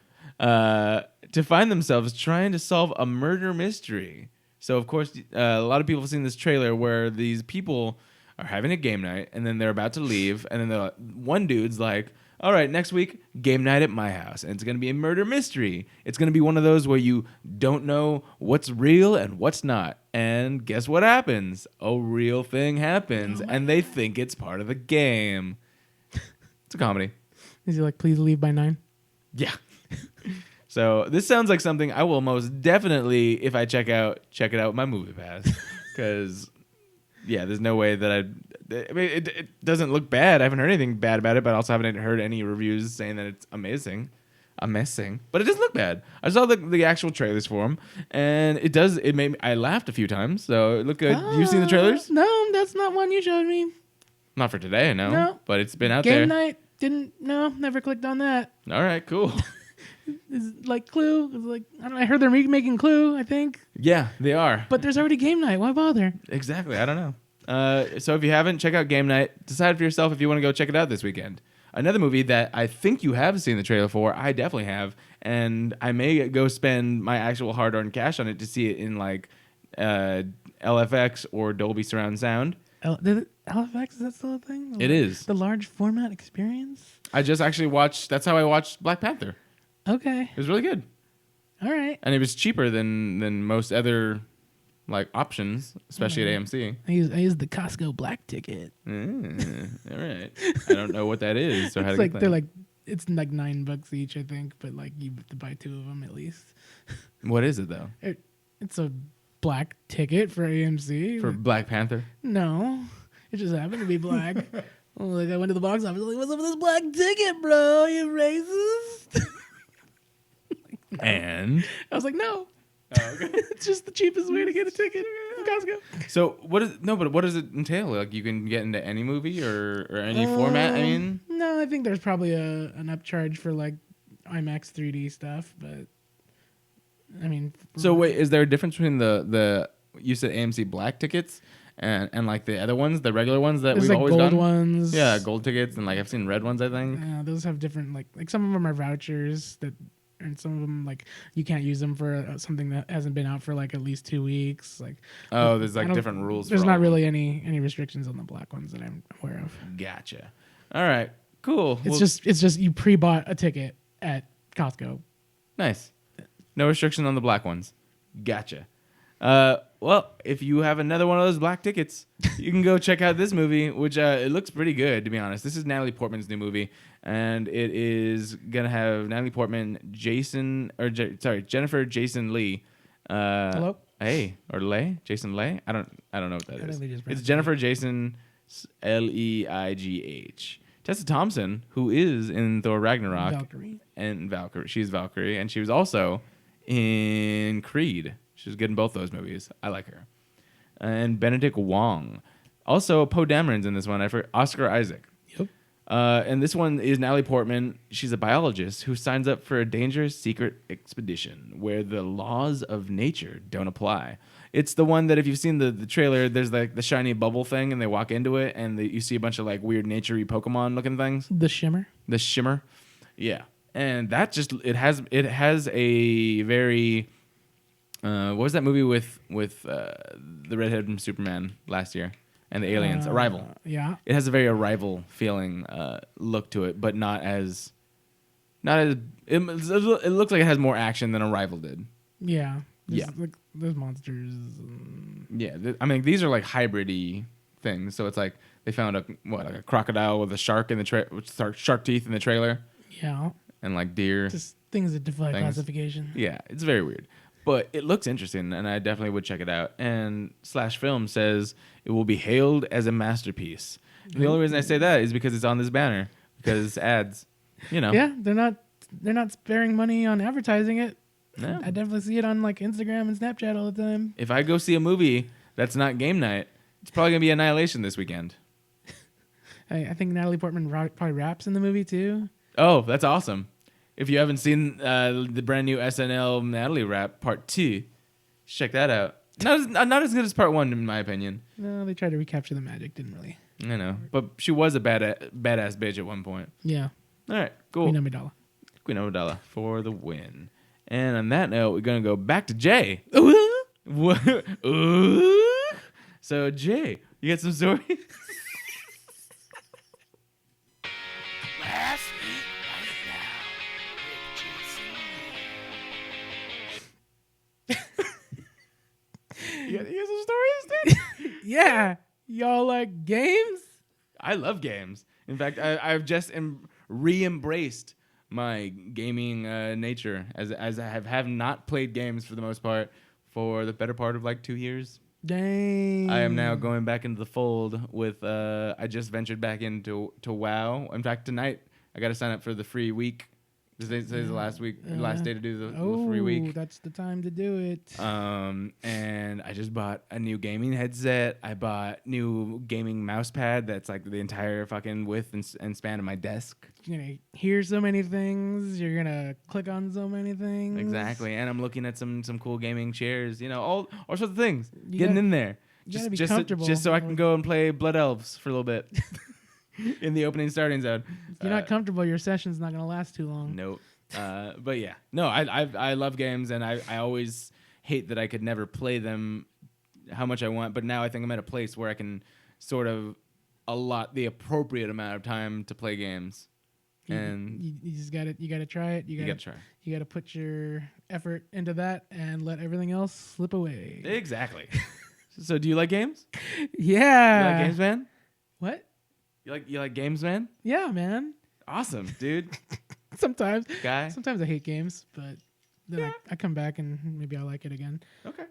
to find themselves trying to solve a murder mystery. So, of course, a lot of people have seen this trailer where these people are having a game night, and then they're about to leave, and then one dude's like, all right, next week, game night at my house, and it's going to be a murder mystery. It's going to be one of those where you don't know what's real and what's not. And guess what happens? A real thing happens, and they think it's part of the game. It's a comedy. Is he like, please leave by 9? Yeah. So this sounds like something I will most definitely, if I check it out with my Movie Pass, because yeah, there's no way that I mean, it doesn't look bad. I haven't heard anything bad about it, but I also haven't heard any reviews saying that it's amazing. Amazing, but it doesn't look bad. I saw the actual trailers for them, and it does. It made me, I laughed a few times, so it looked good. You've seen the trailers? No, that's not one you showed me. Not for today, no. No. But it's been out Game there. night never clicked on that. All right, cool. It's like Clue. It's like I heard they're remaking Clue, I think. Yeah, they are. But there's already Game Night. Why bother? Exactly. I don't know. So if you haven't, check out Game Night. Decide for yourself if you want to go check it out this weekend. Another movie that I think you have seen the trailer for, I definitely have, and I may go spend my actual hard-earned cash on it to see it in like LFX or Dolby Surround Sound. LFX, is that still a thing? It is. The large format experience? I just actually watched. That's how I watched Black Panther. Okay. It was really good, All right. and it was cheaper than most other like options, especially at AMC. I used the Costco black ticket. All right. I don't know what that is or how to It's get like that. they're like it's like $9 each, I think, but like you have to buy 2 of them at least. What is it though? It's a black ticket for AMC. For Black Panther? No, it just happened to be black. Like I went to the box office, like, what's up with this black ticket, bro? You racist? And I was like, no. It's just the cheapest way to get a ticket from Costco. so what does it entail? Like you can get into any movie or any format? I mean, No, I think there's probably an upcharge for like IMAX 3D stuff, but I mean, so wait, is there a difference between the you said AMC black tickets and like the other ones, the regular ones that there's we've like always gold done? ones. Yeah, gold tickets, and like I've seen red ones, I think. Those have different like some of them are vouchers that, and some of them like you can't use them for something that hasn't been out for like at least 2 weeks. Like There's I like don't- different rules. There's for not all really any restrictions on the black ones that I'm aware of. of them. Gotcha. All right, cool. It's just you pre-bought a ticket at Costco. Nice. No restriction on the black ones. Gotcha. Well, if you have another one of those black tickets, you can go check out this movie, which it looks pretty good, to be honest. This is Natalie Portman's new movie, and it is gonna have Natalie Portman, Jennifer Jason Leigh. Hello? Hey, or Leigh? Jason Leigh? I don't know what that I is. think they just It's pronounced Jennifer Jason Leigh. Tessa Thompson, who is in Thor Ragnarok. Valkyrie. And Valkyrie. She's Valkyrie, and she was also in Creed. She was good in both those movies. I like her. And Benedict Wong. Also, Poe Dameron's in this one. I forgot. Oscar Isaac. Yep. And this one is Natalie Portman. She's a biologist who signs up for a dangerous secret expedition where the laws of nature don't apply. It's the one that if you've seen the trailer, there's like the shiny bubble thing, and they walk into it, and you see a bunch of like weird nature-y Pokemon looking things. The Shimmer. The Shimmer, yeah, and that just it has a very what was that movie with the redhead from Superman last year and the aliens? Arrival. Yeah. It has a very Arrival feeling look to it, but not as it looks like it has more action than Arrival did. Yeah. Yeah. Like, there's monsters. Yeah, I mean these are like hybrid-y things, so it's like they found a crocodile with a shark in the shark teeth in the trailer, Yeah. and like deer. Just things that defy Things. classification. Yeah, it's very weird, but it looks interesting, and I definitely would check it out. And Slash Film says it will be hailed as a masterpiece. And the only reason I say that is because it's on this banner, because ads, you know. Yeah, they're not sparing money on advertising it. No. I definitely see it on like Instagram and Snapchat all the time. If I go see a movie that's not game night, it's probably gonna be Annihilation this weekend. I think Natalie Portman probably raps in the movie too. Oh, that's awesome. If you haven't seen the brand new SNL Natalie rap Part 2, check that out. Not as good as Part 1 in my opinion. No, they tried to recapture the magic, didn't really. I know, but she was a badass bitch at one point. Yeah. All right, cool. Queen Amidala. Queen Amidala for the win. And on that note, we're gonna go back to Jay. What? So Jay, you got some stories? Last week, right now, with Jason. You got some stories, dude? Yeah. Y'all like games? I love games. In fact, I've just re-embraced my gaming nature as I have not played games for the most part for the better part of like 2 years. Dang. I am now going back into the fold with. I just ventured back into WoW. In fact, tonight I got to sign up for the free week. Today's the last day to do the free week. That's the time to do it. And I just bought a new gaming headset. I bought new gaming mouse pad that's like the entire fucking width and span of my desk. You're gonna hear so many things. You're gonna click on so many things. Exactly. And I'm looking at some cool gaming chairs. You know, all sorts of things. You Getting gotta- in there. You gotta be just comfortable. just so I can go and play Blood Elves for a little bit in the opening starting zone. If you're not comfortable, your session's not gonna last too long. Nope. But yeah, no, I love games, and I always hate that I could never play them how much I want. But now I think I'm at a place where I can sort of allot the appropriate amount of time to play games. And You just gotta try it. You gotta try. You gotta put your effort into that and let everything else slip away. Exactly. So do you like games? Yeah. You like games, man? What? You like games, man? Yeah, man. Awesome, dude. Sometimes. Guy. Sometimes I hate games, but then I come back and maybe I'll like it again. Okay.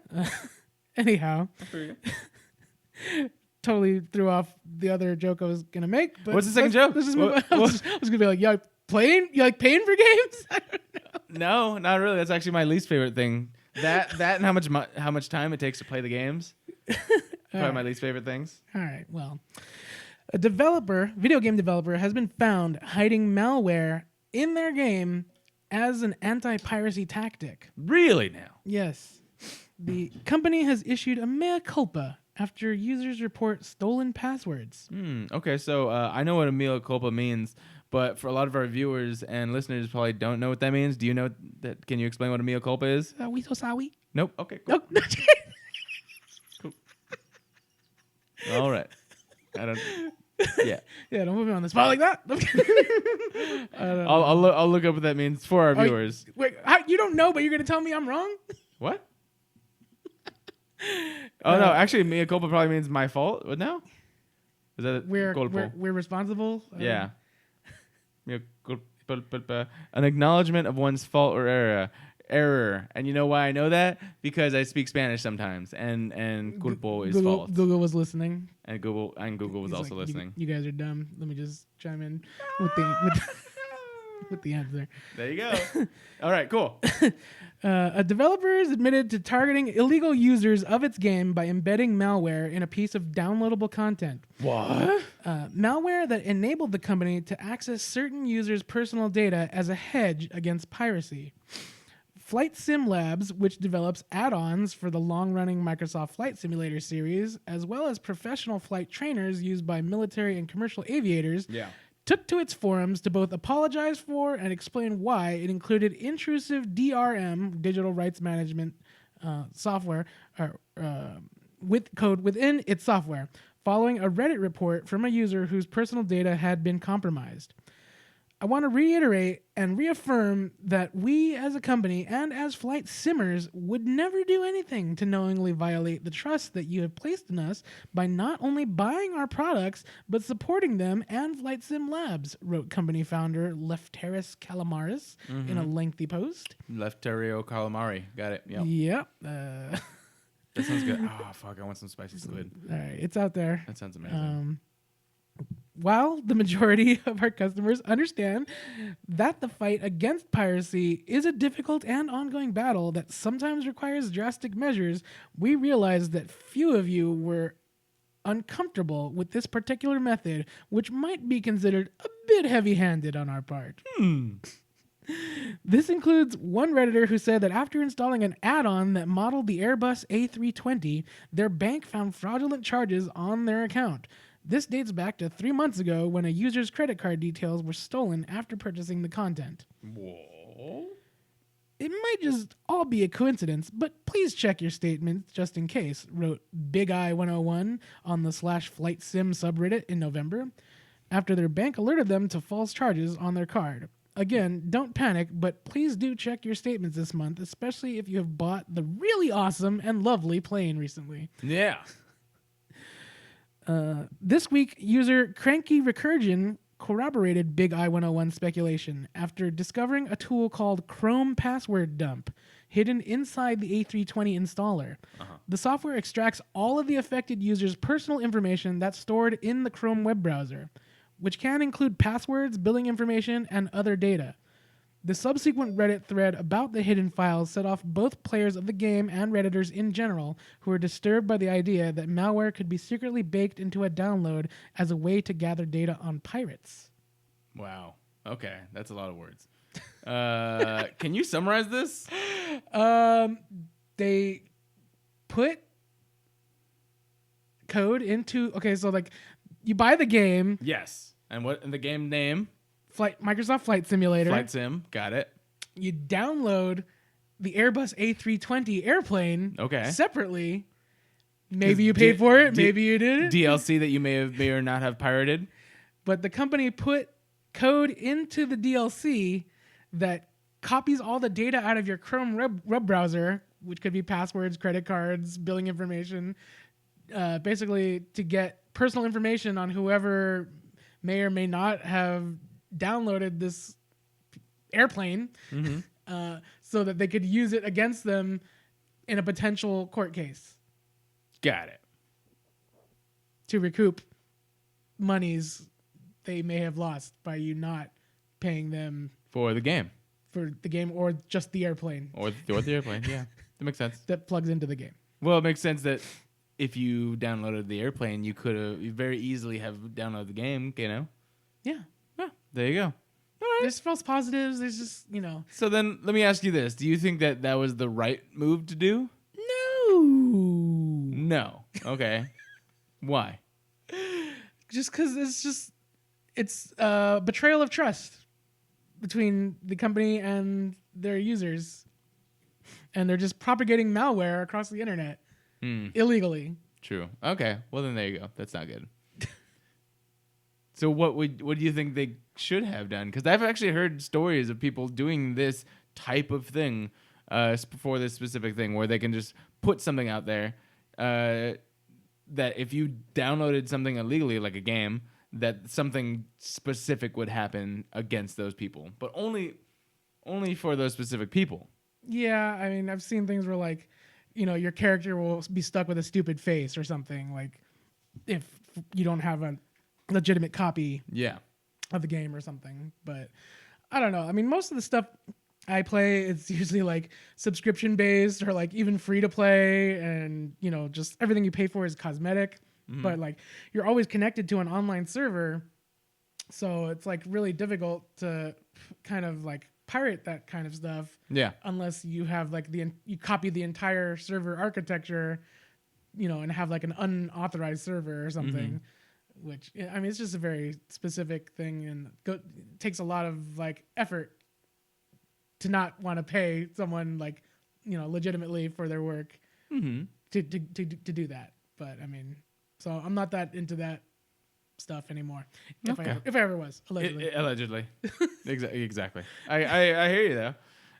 Anyhow, I feel you. totally threw off the other joke I was gonna make. But What's the second joke? Let's just move on. I was gonna be like, you like paying for games? I don't know. No, not really. That's actually my least favorite thing. That and how much time it takes to play the games. Probably my least favorite things. All right. Well, a video game developer, has been found hiding malware in their game as an anti-piracy tactic. Really now? Yes. The company has issued a mea culpa after users report stolen passwords. Okay, so I know what a mea culpa means, but for a lot of our viewers and listeners probably don't know what that means. Do you know that? Can you explain what a mea culpa is? We so sorry. Nope. Okay, cool. No. All right. I don't. Yeah. Yeah, don't put me on the spot like that. I'll look up what that means for our viewers. Wait, you don't know, but you're gonna tell me I'm wrong? What? Oh no, actually, mea culpa probably means my fault. What now? Is that We're responsible. Yeah. Mea culpa, an acknowledgement of one's fault or error. And you know why I know that? Because I speak Spanish sometimes, and culpo is fault. Google was listening. And Google was He's also like, listening. You guys are dumb. Let me just chime in with the answer. There you go. All right, cool. A developer is admitted to targeting illegal users of its game by embedding malware in a piece of downloadable content. What? Malware that enabled the company to access certain users' personal data as a hedge against piracy. Flight Sim Labs, which develops add-ons for the long-running Microsoft Flight Simulator series, as well as professional flight trainers used by military and commercial aviators, took to its forums to both apologize for and explain why it included intrusive DRM, digital rights management software, with code within its software, following a Reddit report from a user whose personal data had been compromised. I want to reiterate and reaffirm that we as a company and as flight simmers would never do anything to knowingly violate the trust that you have placed in us by not only buying our products, but supporting them and Flight Sim Labs, wrote company founder Lefteris Calamaris in a lengthy post. Lefterio calamari. Got it. Yep. Yep. That sounds good. Oh, fuck. I want some spicy squid. All right. It's out there. That sounds amazing. While the majority of our customers understand that the fight against piracy is a difficult and ongoing battle that sometimes requires drastic measures, we realize that few of you were uncomfortable with this particular method, which might be considered a bit heavy-handed on our part. This includes one Redditor who said that after installing an add-on that modeled the Airbus A320, their bank found fraudulent charges on their account. This dates back to 3 months ago when a user's credit card details were stolen after purchasing the content. Whoa. It might just all be a coincidence, but please check your statements just in case, wrote Big Eye 101 on the /Flight Sim subreddit in November, after their bank alerted them to false charges on their card. Again, don't panic, but please do check your statements this month, especially if you have bought the really awesome and lovely plane recently. Yeah. This week, user Cranky Recursion corroborated Big Eye 101 speculation after discovering a tool called Chrome Password Dump hidden inside the A320 installer. The software extracts all of the affected users' personal information that's stored in the Chrome web browser, which can include passwords, billing information, and other data. The subsequent Reddit thread about the hidden files set off both players of the game and Redditors in general who were disturbed by the idea that malware could be secretly baked into a download as a way to gather data on pirates. Wow. Okay, that's a lot of words. Can you summarize this? They put code into... Okay, so like you buy the game, Yes. And what in the game name? Microsoft Flight Simulator. Flight Sim. Got it. You download the Airbus A320 airplane separately. Maybe you paid for it. Maybe you didn't. DLC that you may or not have pirated. But the company put code into the DLC that copies all the data out of your Chrome web browser, which could be passwords, credit cards, billing information, basically to get personal information on whoever may or may not have downloaded this airplane, so that they could use it against them in a potential court case. Got it. To recoup monies they may have lost by you not paying them For the game. for the game or just the airplane Or the airplane. Yeah. That makes sense. that plugs into the game. Well, it makes sense that if you downloaded the airplane, you could have very easily have downloaded the game, you know? Yeah. Yeah. There you go. There's false positives. There's just, So then let me ask you this. Do you think that that was the right move to do? No. No. Okay. Why? Just because it's betrayal of trust between the company and their users. And they're just propagating malware across the internet illegally. True. Okay. Well, then there you go. That's not good. So what do you think they should have done? Because I've actually heard stories of people doing this type of thing for this specific thing, where they can just put something out there that if you downloaded something illegally, like a game, that something specific would happen against those people, but only for those specific people. Yeah, I mean, I've seen things where, like, your character will be stuck with a stupid face or something, like if you don't have a legitimate copy Yeah. of the game or something. But I don't know. I mean, most of the stuff I play, it's usually like subscription based or like even free to play, and just everything you pay for is cosmetic. But like you're always connected to an online server, so it's like really difficult to kind of like pirate that kind of stuff. Yeah. Unless you have like you copy the entire server architecture, and have like an unauthorized server or something. Which, I mean, it's just a very specific thing, and takes a lot of like effort to not want to pay someone like legitimately for their work to do that. But I mean, so I'm not that into that stuff anymore. If I ever was, allegedly. Allegedly. Exactly. I hear you though.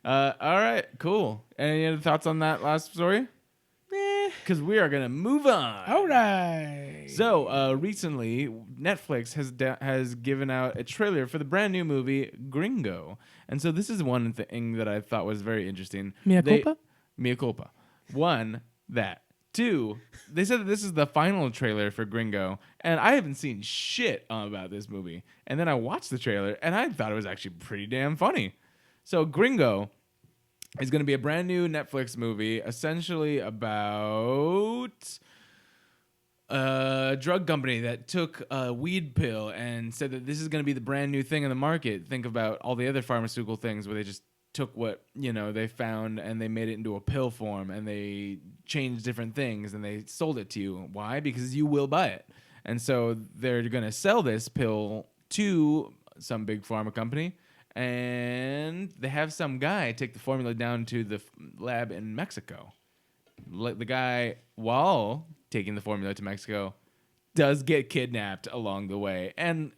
All right. Cool. Any other thoughts on that last story? Because we are gonna move on. All right. So recently, Netflix has given out a trailer for the brand new movie Gringo, and so this is one thing that I thought was very interesting. Mea culpa? Mea culpa. One, that. Two, they said that this is the final trailer for Gringo, and I haven't seen shit about this movie. And then I watched the trailer, and I thought it was actually pretty damn funny. So Gringo is going to be a brand new Netflix movie, essentially about a drug company that took a weed pill and said that this is going to be the brand new thing in the market. Think about all the other pharmaceutical things where they just took what they found and they made it into a pill form, and they changed different things and they sold it to you. Why? Because you will buy it. And so they're going to sell this pill to some big pharma company, and they have some guy take the formula down to the lab in Mexico. The guy, while taking the formula to Mexico, does get kidnapped along the way, and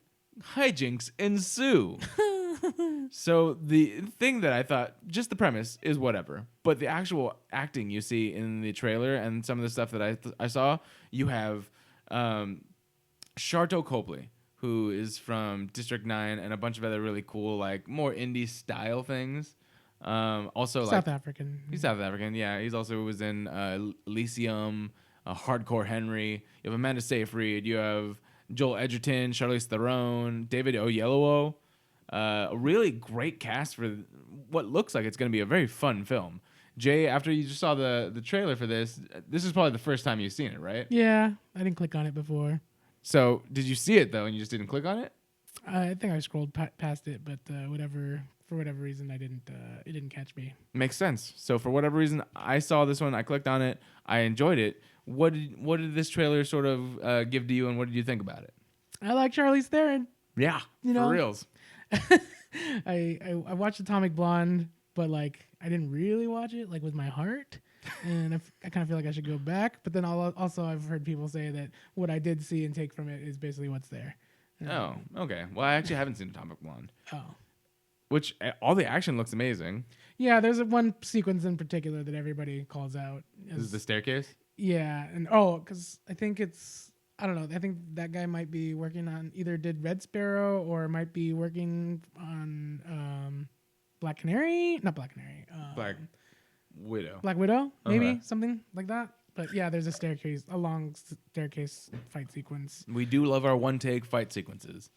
hijinks ensue. So the thing that I thought, just the premise is whatever, but the actual acting you see in the trailer and some of the stuff that I saw, you have Sharto Copley, who is from District 9 and a bunch of other really cool, like more indie style things. Also, South African. He's South African. Yeah, he's also was in Elysium, Hardcore Henry. You have Amanda Seyfried. You have Joel Edgerton, Charlize Theron, David Oyelowo. A really great cast for what looks like it's going to be a very fun film. Jay, after you just saw the trailer for this is probably the first time you've seen it, right? Yeah, I didn't click on it before. So did you see it though, and you just didn't click on it? I think I scrolled past it, but for whatever reason, I didn't. It didn't catch me. Makes sense. So for whatever reason, I saw this one. I clicked on it. I enjoyed it. What did this trailer sort of give to you, and what did you think about it? I like Charlize Theron. Yeah, You for know, reals. I watched Atomic Blonde, but like I didn't really watch it like with my heart, and I kind of feel like I should go back. But then also I've heard people say that what I did see and take from it is basically what's there. Oh, okay. Well, I actually haven't seen Atomic Blonde, Oh. which all the action looks amazing. Yeah, there's one sequence in particular that everybody calls out. This is the staircase. Yeah, and because I think I don't know. I think that guy might be working on either did Red Sparrow or might be working on Black Canary. Not Black Canary. Black Widow. Black Widow, maybe Okay. something like that. But yeah, there's a long staircase fight sequence. We do love our one take fight sequences.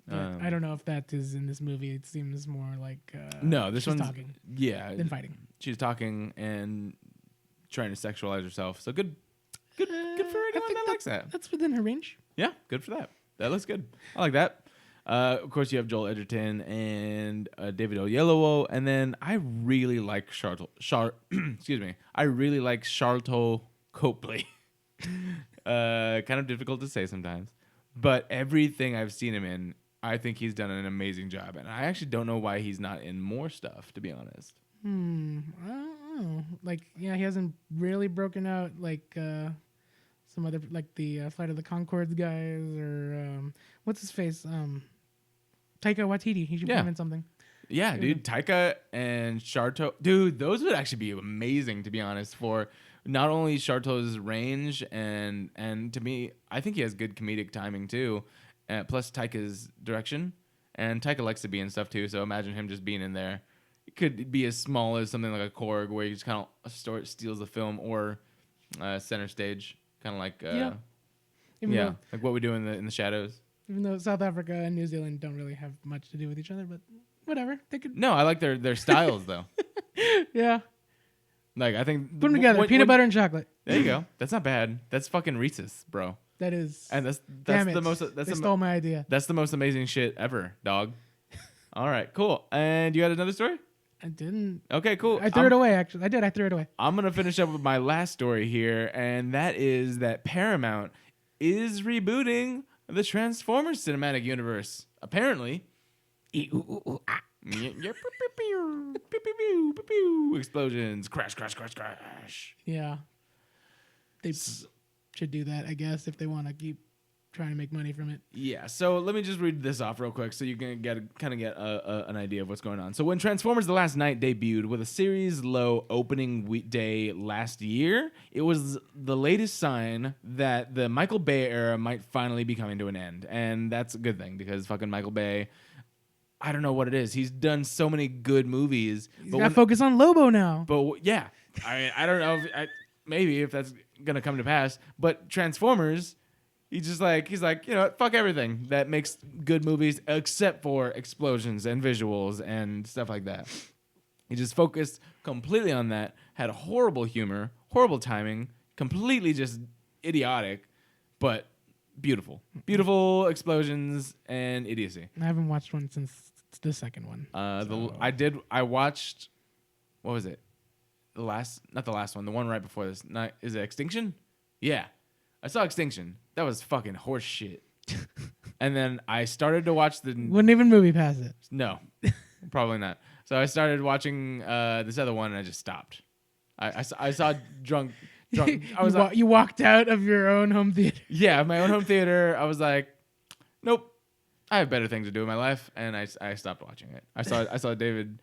But I don't know if that is in this movie. It seems more like No, this she's one's talking Yeah, than fighting. she's talking and trying to sexualize herself. So good for I anyone think that likes that. That's within her range. Yeah, good for that. That looks good. I like that. Of course, you have Joel Edgerton and David Oyelowo, and then I really like excuse me. I really like Sharlto Copley. Kind of difficult to say sometimes, but everything I've seen him in, I think he's done an amazing job, and I actually don't know why he's not in more stuff, to be honest. I don't know. Like, yeah, he hasn't really broken out like some other like the Flight of the Conchords guys or what's his face? Taika Waititi. He should Yeah. put him in something. Yeah, dude, Taika and Sharto, dude, those would actually be amazing, to be honest, for not only Sharto's range and to me, I think he has good comedic timing too, plus Taika's direction, and Taika likes to be in stuff too, so imagine him just being in there. It could be as small as something like a Korg, where he just kind of steals the film, or center stage, kind of like Even though, like what we do in the shadows. even though South Africa and New Zealand don't really have much to do with each other, but whatever. They could. No, I like their styles though. Yeah. Like I think Put them together. Peanut butter and chocolate. There you go. That's not bad. That's fucking Reese's, bro. That is. And that's Damn the it. most. They stole my idea. That's the most amazing shit ever, dog. All right, cool. And you had another story? I didn't. Okay, cool. I threw it away, actually. I threw it away. I'm gonna finish up with my last story here, and that is that Paramount is rebooting the Transformers cinematic universe. Apparently. Explosions. Crash, crash, crash, crash. Yeah. They should do that, I guess, if they want to keep trying to make money from it. Yeah, so let me just read this off real quick so you can get an idea of what's going on. So when Transformers The Last Night debuted with a series low opening day last year, it was the latest sign that the Michael Bay era might finally be coming to an end. And that's a good thing, because fucking Michael Bay, I don't know what it is. He's done so many good movies. He's got to focus on Lobo now. But yeah, I don't know. Maybe if that's going to come to pass. But Transformers... He's like, you know, fuck everything that makes good movies except for explosions and visuals and stuff like that. He just focused completely on that, had horrible humor, horrible timing, completely just idiotic, but beautiful. Beautiful explosions and idiocy. I haven't watched one since the second one. I watched, what was it? Not the last one, the one right before this. Is it Extinction? Yeah. I saw Extinction. That was fucking horse shit. And then I started to watch Wouldn't even movie pass it. No, probably not. So I started watching this other one, and I just stopped. I saw drunk. You walked out of your own home theater. Yeah, my own home theater. I was like, nope, I have better things to do in my life, and I stopped watching it. I saw Drunken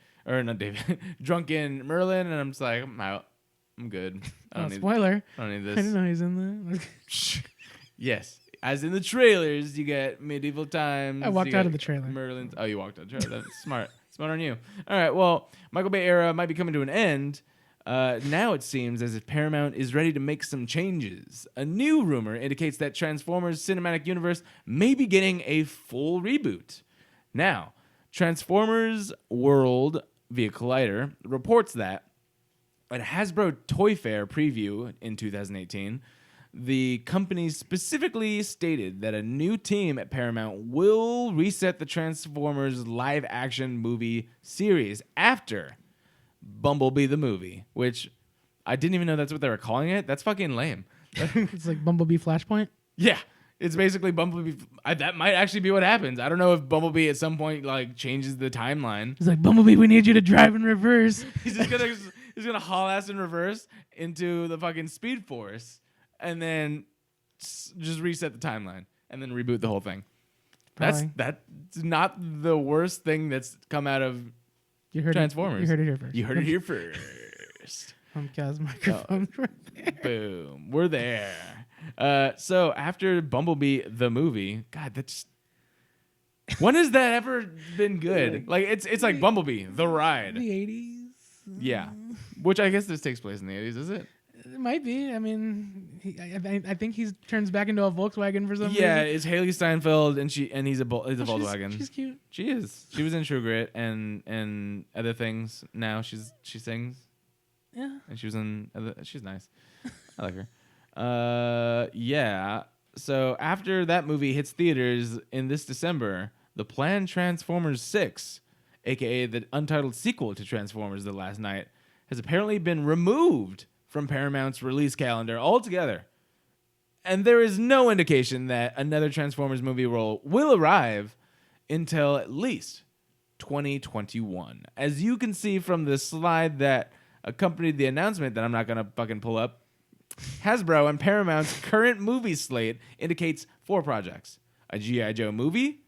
Merlin, and I'm just like, I'm out. I'm good. Spoiler. I don't need this. I didn't know he's in there. Yes. As in the trailers, you get medieval times. I walked out of the trailer. Merlin's. Oh, you walked out of the trailer. That's smart Smart on you. All right. Well, Michael Bay era might be coming to an end. Now it seems as if Paramount is ready to make some changes. A new rumor indicates that Transformers Cinematic Universe may be getting a full reboot. Now, Transformers World via Collider reports that at Hasbro Toy Fair preview in 2018, the company specifically stated that a new team at Paramount will reset the Transformers live-action movie series after Bumblebee the movie, which I didn't even know that's what they were calling it. That's fucking lame. It's like Bumblebee Flashpoint. Yeah, it's basically Bumblebee. That might actually be what happens. I don't know if Bumblebee at some point like changes the timeline. He's like, Bumblebee, we need you to drive in reverse. He's gonna haul ass in reverse into the fucking Speed Force, and then just reset the timeline and then reboot the whole thing. Probably. That's not the worst thing that's come out of You heard Transformers. You heard it here first. You heard it here first. Humpcast microphones right there. Boom. We're there. So after Bumblebee the movie, God, that's when has that ever been good? Like it's like Bumblebee the ride. The 80s. Yeah, which I guess this takes place in the 80s, is it? It might be. I mean, I think he turns back into a Volkswagen for some reason. Yeah, it's Haley Steinfeld, and he's a Volkswagen. She's cute. She is. She was in True Grit and other things. Now she sings. Yeah. And she was in she's nice. I like her. Yeah. So after that movie hits theaters in this December, the planned Transformers 6, aka the untitled sequel to Transformers The Last Night, has apparently been removed from Paramount's release calendar altogether. And there is no indication that another Transformers movie will arrive until at least 2021. As you can see from the slide that accompanied the announcement that I'm not going to fucking pull up, Hasbro and Paramount's current movie slate indicates 4 projects: a G.I. Joe movie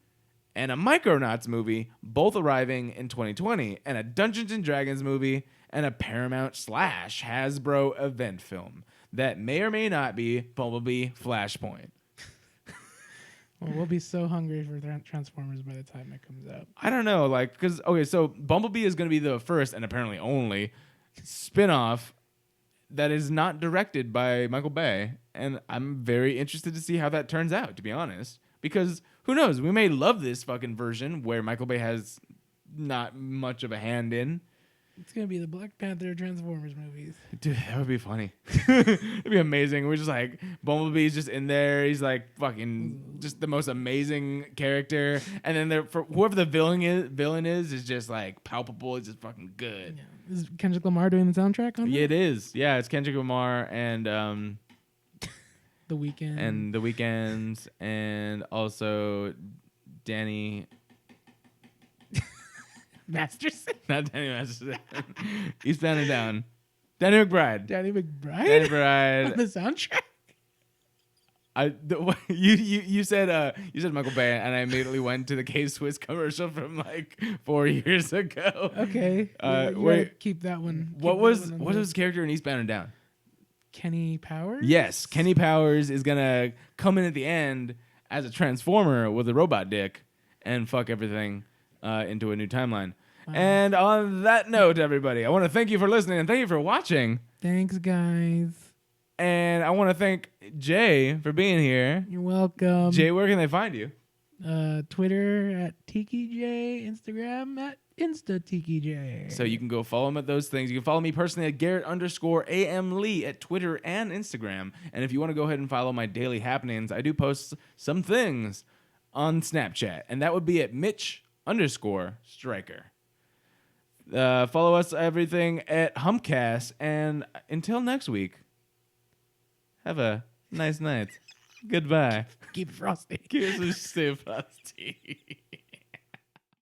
and a Micronauts movie, both arriving in 2020, and a Dungeons & Dragons movie and a Paramount/Hasbro event film that may or may not be Bumblebee Flashpoint. Well, we'll be so hungry for Transformers by the time it comes out. I don't know, like, because, okay, so Bumblebee is going to be the first and apparently only spin-off that is not directed by Michael Bay, and I'm very interested to see how that turns out, to be honest, because who knows, we may love this fucking version where Michael Bay has not much of a hand in. It's going to be the Black Panther Transformers movies. Dude, that would be funny. It'd be amazing. We're just like, Bumblebee's just in there. He's like fucking just the most amazing character. And then for whoever the villain is just like palpable. It's just fucking good. Yeah. Is Kendrick Lamar doing the soundtrack on Yeah, that? it is. Yeah, it's Kendrick Lamar and The Weeknd. and The Weeknd and also Danny. Masterson. Not Danny Masterson. Eastbound and Down. Danny McBride. Danny McBride. Danny McBride. On the soundtrack. You said Michael Bay, and I immediately went to the K-Swiss commercial from like 4 years ago. Okay. You wait, gotta keep that one. what was his character in Eastbound and Down? Kenny Powers? Yes, Kenny Powers is gonna come in at the end as a transformer with a robot dick and fuck everything into a new timeline. Wow. And on that note, everybody, I want to thank you for listening and thank you for watching. Thanks, guys. And I want to thank Jay for being here. You're welcome. Jay, where can they find you? Twitter at TikiJ, Instagram at InstaTikiJ. So you can go follow him at those things. You can follow me personally at Garrett_AM_Lee at Twitter and Instagram. And if you want to go ahead and follow my daily happenings, I do post some things on Snapchat. And that would be at Mitch_Striker. Follow us everything at Humpcast. And until next week, have a nice night. Goodbye. Keep it frosty. Keep it stay frosty.